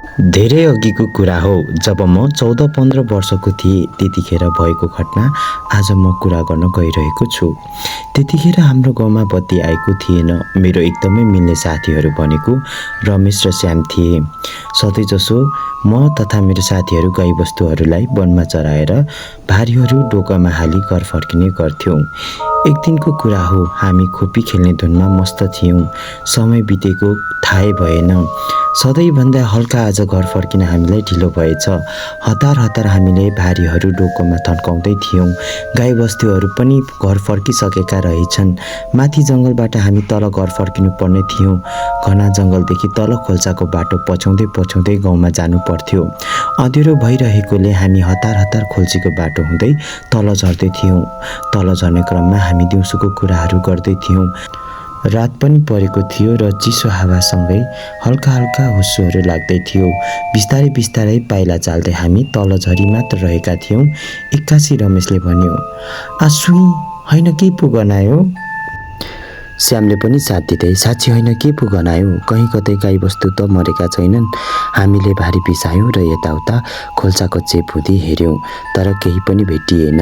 धेरै अघिको कुरा हो, जब म 14-15 वर्षको थिएँ। त्यतिखेर भएको घटना आज म कुरा गर्न गइरहेको छु। त्यतिखेर हाम्रो गाउँमा बत्ती आएको थिएन। मेरो एकदमै मिल्ने साथीहरू भनेको रमेश र श्याम थिए। सधैँजसो म तथा मेरो साथीहरू गाईबस्तुहरूलाई वनमा चराएर भारीहरू डोकामा हाली घर फर्किने गर्थ्यौँ। एक दिनको कुरा हो, हामी खोपी खेल्ने धुनमा मस्त थियौँ। समय बितेको थाहै भएन। सधैँभन्दा हल्का आज घर फर्किन हामीलाई ढिलो भएछ। हतार हतार हामीले भारीहरू डोकोमा थन्काउँदै थियौँ। गाईबस्तुहरू पनि घर फर्किसकेका रहेछन्। माथि जङ्गलबाट हामी तल घर फर्किनु पर्ने थियौँ। घना जङ्गलदेखि तल खोल्साको बाटो पछ्याउँदै पछ्याउँदै गाउँमा जानु पर्थ्यो। अँध्यारो भइरहेकोले हामी हतार हतार खोल्सीको बाटो हुँदै तल झर्दै थियौँ। तल झर्ने क्रममा हामी दिउँसोको कुराहरू गर्दै थियौँ। रात पनि परेको थियो र चिसो हावासँगै हल्का हल्का हुस्सोहरू लाग्दै थियो। बिस्तारै बिस्तारै पाइला चाल्दै हामी तल झरी मात्र रहेका थियौँ। एक्कासी रमेशले भन्यो, आसुई होइन के पो गनायो? श्यामले पनि साथ दिँदै, साँच्ची होइन के पो गनायो? कहीँ कतै गाईबस्तु त मरेका छैनन्। हामीले भारी पिसायौँ र यताउता खोल्साको चेप हुँदी हेऱ्यौँ, तर केही पनि भेटिएन।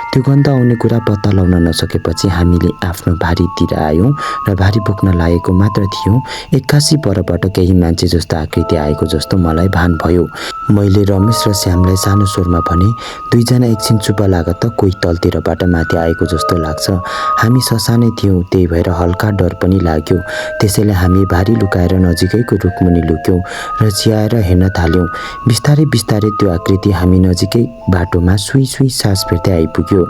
त्यो गन्ध आउने कुरा पत्ता लगाउन नसकेपछि हामीले आफ्नो भारीतिर आयौँ र भारी बोक्न लागेको मात्र थियौँ। एक्कासी परबाट केही मान्छे जस्तो आकृति आएको जस्तो मलाई भान भयो। मैले रमेश र श्यामलाई सानो स्वरमा भने, दुईजना एकछिन चुप लाग त, कोही तलतिरबाट माथि आएको जस्तो लाग्छ। हामी ससानै थियौँ, त्यही भएर हल्का डर पनि लाग्यो। त्यसैले हामी भारी लुकाएर नजिकैको रुखमुनि लुक्यौँ र चियाएर हेर्न थाल्यौँ। बिस्तारै बिस्तारै त्यो आकृति हामी नजिकै बाटोमा सुई सुई सास फेर्दै आइपुग्यो।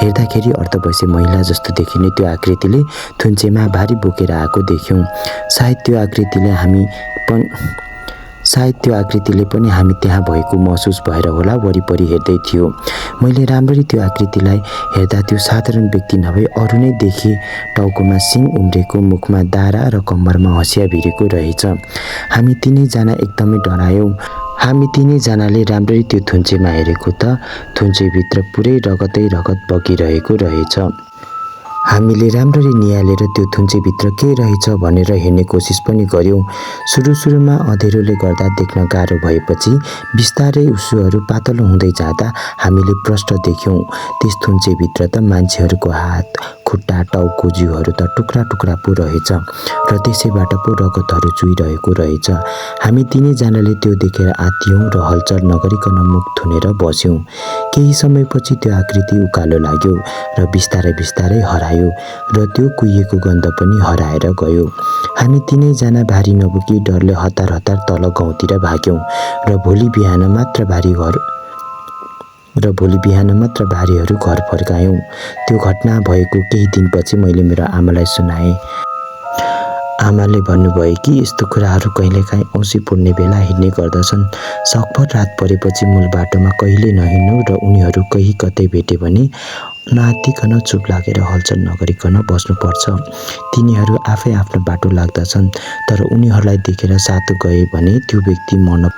हेर्दाखेरि अर्धवयस्क महिला जस्तो देखिने त्यो आकृतिले थुन्चेमा भारी बोकेर आएको देख्यौँ। सायद त्यो आकृतिले पनि हामी त्यहाँ भएको महसुस भएर होला वरिपरि हेर्दै थियो। मैले राम्ररी त्यो आकृतिलाई हेर्दा त्यो साधारण व्यक्ति नभई अरू नै देखेँ। टाउकोमा सिङ उम्रेको, मुखमा दारा र कम्मरमा हँसिया भिरेको रहेछ। हामी तिनैजना एकदमै डरायौँ। हामी तिनैजनाले राम्ररी त्यो थुन्चेमा हेरेको त थुन्चेभित्र पुरै रगतै रगत बगिरहेको रहेछ। हामीले राम्ररी निहालेर त्यो थुन्चेभित्र के रहेछ भनेर हेर्ने कोसिस पनि गर्यौँ। सुरुमा अँध्यारोले गर्दा देख्न गाह्रो भएपछि बिस्तारै हुस्सोहरू पातलो हुँदै जाँदा हामीले प्रष्ट देख्यौँ। त्यस थुन्चेभित्र त मान्छेहरूको हात, खुट्टा, टाउको, जिउहरू त टुक्रा टुक्रा पो रहेछ र त्यसैबाट पो रगतहरू चुहिरहेको रहेछ। हामी तिनैजनाले त्यो देखेर आत्तियौँ र हलचल नगरिकन मुख थुनेर बस्यौँ। केही समयपछि त्यो आकृति उकालो लाग्यो र बिस्तारै बिस्तारै हरायो र त्यो कुहिएको गन्ध पनि हराएर गयो। हामी तिनैजना भारी नबोकी डरले हतार हतार तल गाउँतिर भाग्यौँ र भोलि बिहान मात्र भारीहरू घर फर्कायौँ। त्यो घटना भएको केही दिनपछि मैले मेरो आमालाई सुनाएँ। आमाले भन्नुभयो कि यस्तो कुराहरू कहिलेकाहीँ औँसी पूर्णे बेला हिँड्ने गर्दछन्। सकभर रात परेपछि मूल बाटोमा कहिले नहिँड्नु र उनीहरू कहीँ कतै भेटे भने नआत्तिकन चुप लागेर हलचल नगरिकन बस्नुपर्छ। तिनीहरू आफै आफ्नो बाटो लाग्दछन्, तर उनीहरूलाई देखेर सातो गए भने त्यो व्यक्ति मर्न।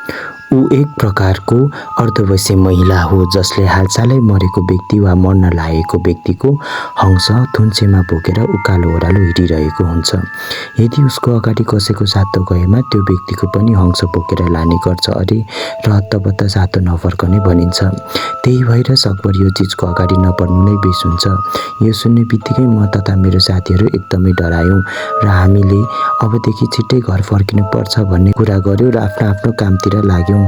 ऊ एक प्रकारको अर्धवयस्क महिला हो जसले हालसालै मरेको व्यक्ति वा मर्न लागेको व्यक्तिको हंस थुन्चेमा बोकेर उकालो ओह्रालो हिँडिरहेको हुन्छ। यदि उसको अगाडि कसैको सातो गएमा त्यो व्यक्तिको पनि हंस बोकेर लाने गर्छ अरे र हत्तपत्त सातो नफर्कने भनिन्छ। त्यही भएर सकभर यो चिजको अगाडि नपर्नु नै बेस हुन्छ। यो सुन्ने बित्तिकै म तथा मेरो साथीहरू एकदमै डरायौँ र हामीले अबदेखि छिट्टै घर फर्किनु पर्छ भन्ने कुरा गर्यौँ र आफ्नो आफ्नो कामतिर लाग्यौँ।